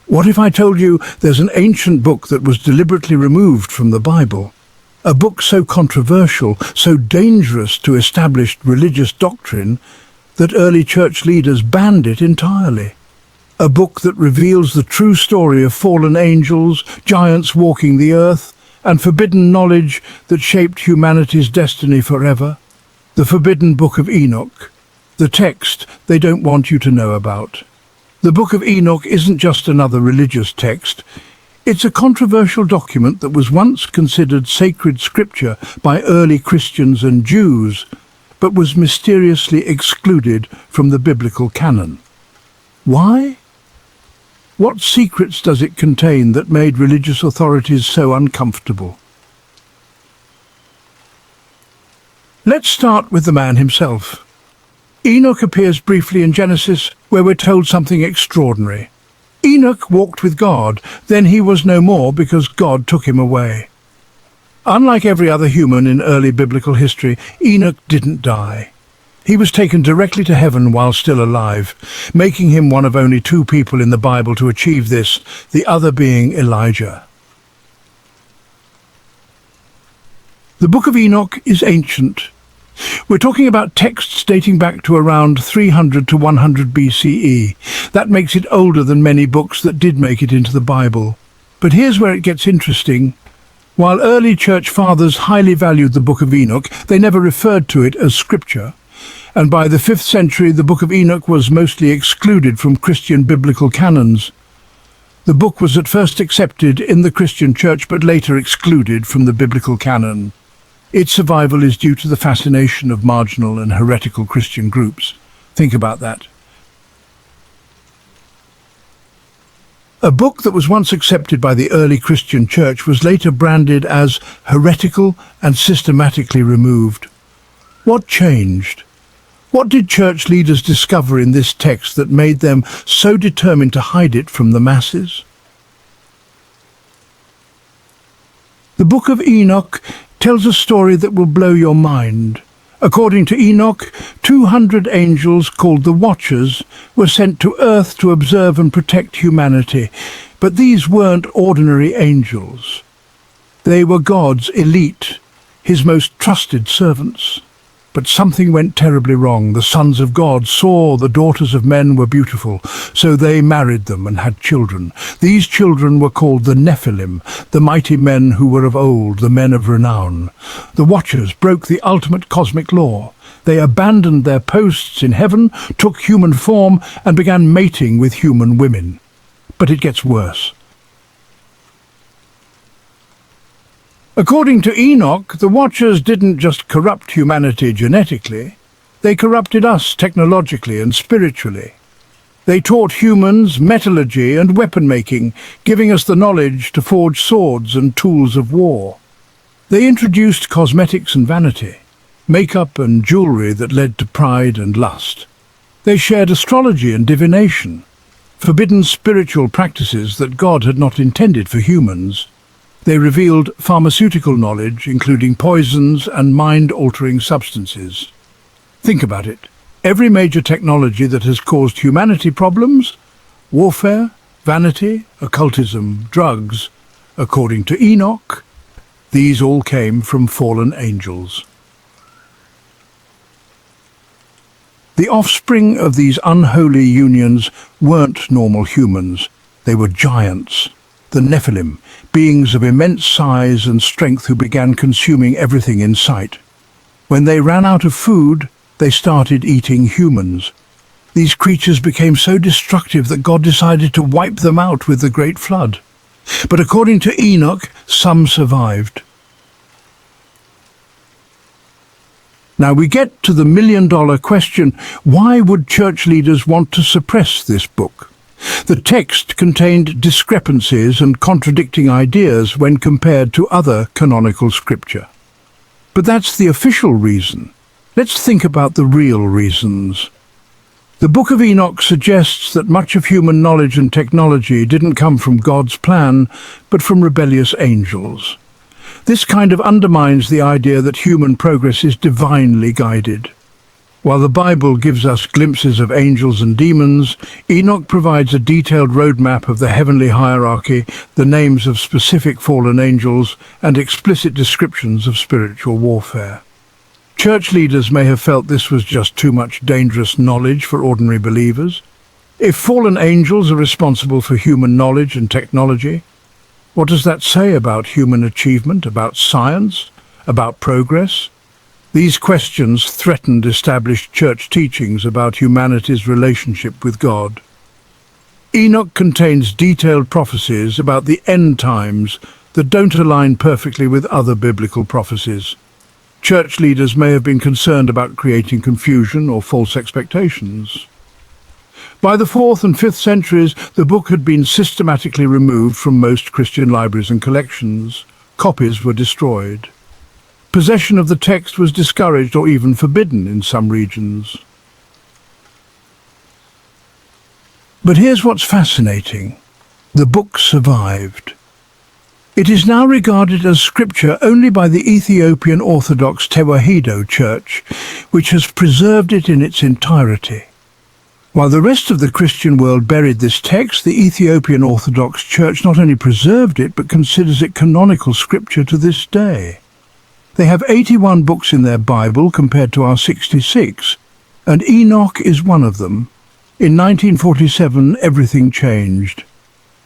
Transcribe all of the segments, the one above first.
What if I told you there's an ancient book that was deliberately removed from the Bible? A book so controversial, so dangerous to established religious doctrine, that early church leaders banned it entirely. A book that reveals the true story of fallen angels, giants walking the earth, and forbidden knowledge that shaped humanity's destiny forever. The forbidden Book of Enoch. The text they don't want you to know about. The Book of Enoch isn't just another religious text. It's a controversial document that was once considered sacred scripture by early Christians and Jews, but was mysteriously excluded from the biblical canon. Why? What secrets does it contain that made religious authorities so uncomfortable? Let's start with the man himself. Enoch appears briefly in Genesis, where we're told something extraordinary. Enoch walked with God, then he was no more because God took him away. Unlike every other human in early biblical history, Enoch didn't die. He was taken directly to heaven while still alive, making him one of only 2 people in the Bible to achieve this, the other being Elijah. The Book of Enoch is ancient. We're talking about texts dating back to around 300 to 100 BCE. That makes it older than many books that did make it into the Bible. But here's where it gets interesting. While early church fathers highly valued the Book of Enoch, they never referred to it as scripture. And by the 5th century, the Book of Enoch was mostly excluded from Christian biblical canons. The book was at first accepted in the Christian church, but later excluded from the biblical canon. Its survival is due to the fascination of marginal and heretical Christian groups. Think about that. A book that was once accepted by the early Christian church was later branded as heretical and systematically removed. What changed? What did church leaders discover in this text that made them so determined to hide it from the masses? The Book of Enoch tells a story that will blow your mind. According to Enoch, 200 angels called the Watchers were sent to earth to observe and protect humanity. But these weren't ordinary angels. They were God's elite, his most trusted servants. But something went terribly wrong. The sons of God saw the daughters of men were beautiful, so they married them and had children. These children were called the Nephilim, the mighty men who were of old, the men of renown. The Watchers broke the ultimate cosmic law. They abandoned their posts in heaven, took human form, and began mating with human women. But it gets worse. According to Enoch, the Watchers didn't just corrupt humanity genetically, they corrupted us technologically and spiritually. They taught humans metallurgy and weapon-making, giving us the knowledge to forge swords and tools of war. They introduced cosmetics and vanity, makeup and jewelry that led to pride and lust. They shared astrology and divination, forbidden spiritual practices that God had not intended for humans. They revealed pharmaceutical knowledge, including poisons and mind-altering substances. Think about it. Every major technology that has caused humanity problems, warfare, vanity, occultism, drugs, according to Enoch, these all came from fallen angels. The offspring of these unholy unions weren't normal humans. They were giants. The Nephilim, beings of immense size and strength who began consuming everything in sight. When they ran out of food, they started eating humans. These creatures became so destructive that God decided to wipe them out with the Great Flood. But according to Enoch, some survived. Now we get to the million-dollar question: why would church leaders want to suppress this book? The text contained discrepancies and contradicting ideas when compared to other canonical scripture. But that's the official reason. Let's think about the real reasons. The Book of Enoch suggests that much of human knowledge and technology didn't come from God's plan, but from rebellious angels. This kind of undermines the idea that human progress is divinely guided. While the Bible gives us glimpses of angels and demons, Enoch provides a detailed roadmap of the heavenly hierarchy, the names of specific fallen angels, and explicit descriptions of spiritual warfare. Church leaders may have felt this was just too much dangerous knowledge for ordinary believers. If fallen angels are responsible for human knowledge and technology, what does that say about human achievement, about science, about progress? These questions threatened established church teachings about humanity's relationship with God. Enoch contains detailed prophecies about the end times that don't align perfectly with other biblical prophecies. Church leaders may have been concerned about creating confusion or false expectations. By the 4th and 5th centuries, the book had been systematically removed from most Christian libraries and collections. Copies were destroyed. Possession of the text was discouraged or even forbidden in some regions. But here's what's fascinating. The book survived. It is now regarded as scripture only by the Ethiopian Orthodox Tewahedo Church, which has preserved it in its entirety. While the rest of the Christian world buried this text, the Ethiopian Orthodox Church not only preserved it, but considers it canonical scripture to this day. They have 81 books in their Bible compared to our 66, and Enoch is one of them. In 1947, everything changed.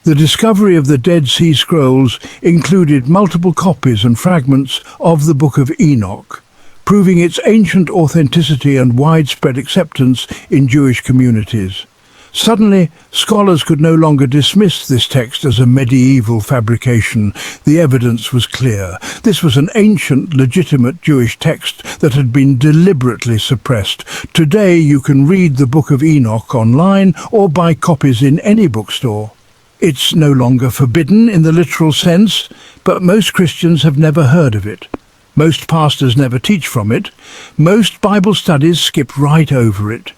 The discovery of the Dead Sea Scrolls included multiple copies and fragments of the Book of Enoch, proving its ancient authenticity and widespread acceptance in Jewish communities. Suddenly, scholars could no longer dismiss this text as a medieval fabrication. The evidence was clear. This was an ancient, legitimate Jewish text that had been deliberately suppressed. Today, you can read the Book of Enoch online or buy copies in any bookstore. It's no longer forbidden in the literal sense, but most Christians have never heard of it. Most pastors never teach from it. Most Bible studies skip right over it.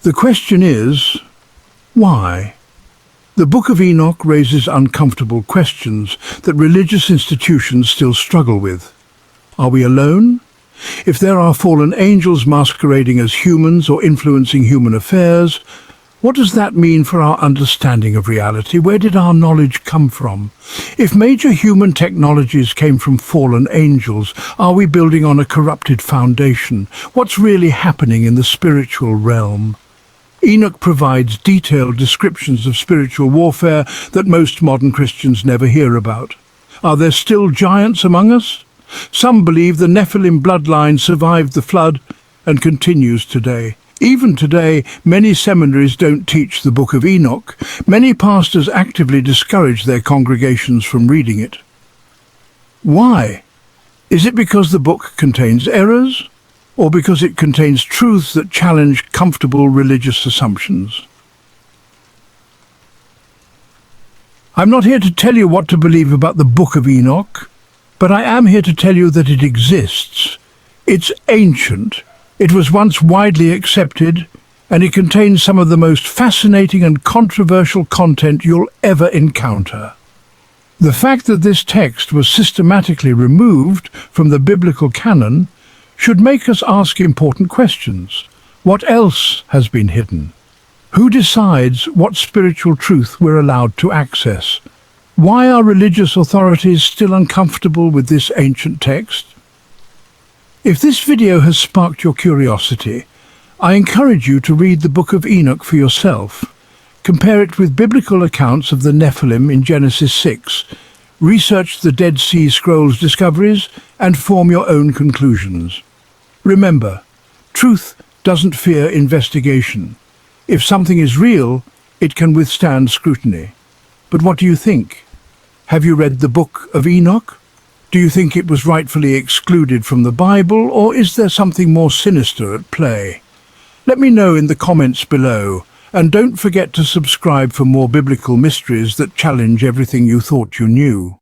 The question is, why? The Book of Enoch raises uncomfortable questions that religious institutions still struggle with. Are we alone? If there are fallen angels masquerading as humans or influencing human affairs, what does that mean for our understanding of reality? Where did our knowledge come from? If major human technologies came from fallen angels, are we building on a corrupted foundation? What's really happening in the spiritual realm? Enoch provides detailed descriptions of spiritual warfare that most modern Christians never hear about. Are there still giants among us? Some believe the Nephilim bloodline survived the flood and continues today. Even today, many seminaries don't teach the Book of Enoch. Many pastors actively discourage their congregations from reading it. Why? Is it because the book contains errors, or because it contains truths that challenge comfortable religious assumptions? I'm not here to tell you what to believe about the Book of Enoch, but I am here to tell you that it exists. It's ancient. It was once widely accepted, and it contains some of the most fascinating and controversial content you'll ever encounter. The fact that this text was systematically removed from the biblical canon should make us ask important questions. What else has been hidden? Who decides what spiritual truth we're allowed to access? Why are religious authorities still uncomfortable with this ancient text? If this video has sparked your curiosity, I encourage you to read the Book of Enoch for yourself. Compare it with biblical accounts of the Nephilim in Genesis 6. Research the Dead Sea Scrolls discoveries and form your own conclusions. Remember, truth doesn't fear investigation. If something is real, it can withstand scrutiny. But what do you think? Have you read the Book of Enoch? Do you think it was rightfully excluded from the Bible, or is there something more sinister at play? Let me know in the comments below, and don't forget to subscribe for more biblical mysteries that challenge everything you thought you knew.